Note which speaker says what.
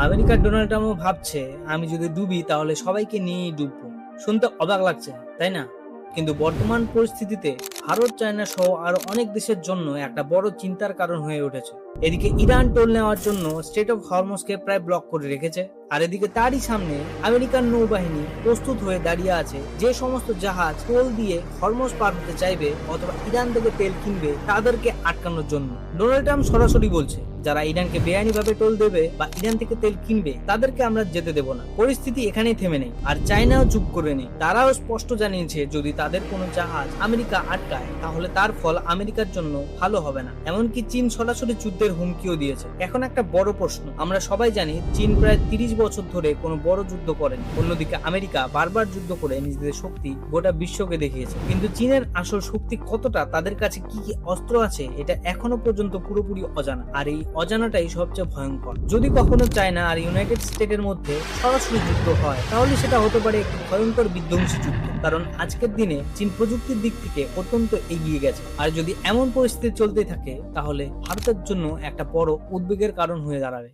Speaker 1: আমেরিকার ডোনাল্ড ট্রাম্পও ভাবছে আমি যদি ডুবি তাহলে সবাইকে নিয়েই ডুববো। শুনতে অবাক লাগছে, তাই না? কিন্তু বর্তমান পরিস্থিতিতে ভারত, চায়না সহ আরো অনেক দেশের জন্য একটা বড় চিন্তার কারণ হয়ে উঠেছে। এদিকে ইরান টোল নেওয়ার জন্য স্ট্রেট অফ হরমুজকে প্রায় ব্লক করে রেখেছে, আর এদিকে তারই সামনে আমেরিকান নৌবাহিনী প্রস্তুত হয়ে দাঁড়িয়ে আছে। যে সমস্ত জাহাজ টোল দিয়ে হরমুজ পার হতে চাইবে অথবা ইরান থেকে তেল কিনবে তাদেরকে আটকানোর জন্য। ডোনাল্ড ট্রাম্প সরাসরি বলছে যারা ইরানকে বেআইনিভাবে টোল দেবে বা ইরান থেকে তেল কিনবে তাদেরকে আমরা যেতে দেব না। পরিস্থিতি এখানেই থেমে নেই, আর চায়নাও চুপ করে নেই। তারাও স্পষ্ট জানিয়েছে যদি তাদের কোনো জাহাজ আমেরিকা আটকায় তাহলে তার ফল আমেরিকার জন্য ভালো হবে না। এমনকি চীন সরাসরি যুদ্ধের হুমকিও দিয়েছে। এখন একটা বড় প্রশ্ন, আমরা সবাই জানি চীন প্রায় 30 বছর ধরে কোনো বড় যুদ্ধ করেনি। অন্যদিকে আমেরিকা বারবার যুদ্ধ করে নিজেদের শক্তি গোটা বিশ্বকে দেখিয়েছে। কিন্তু চীনের আসল শক্তি কতটা, তাদের কাছে কি কি অস্ত্র আছে, এটা এখনো পর্যন্ত পুরোপুরি অজানা। আর এই অজানাটাই সবচেয়ে ভয়ঙ্কর। যদি কখনো চায়না আর ইউনাইটেড স্টেটের মধ্যে সরাসরি যুদ্ধ হয় তাহলে সেটা হতে পারে একটি ভয়ঙ্কর বিধ্বংসী যুদ্ধ, কারণ আজকের দিনে চীন প্রযুক্তির দিক থেকে অত্যন্ত এগিয়ে গেছে। আর যদি এমন পরিস্থিতি চলতে থাকে তাহলে ভারতের জন্য একটা বড় উদ্বেগের কারণ হয়ে দাঁড়াবে।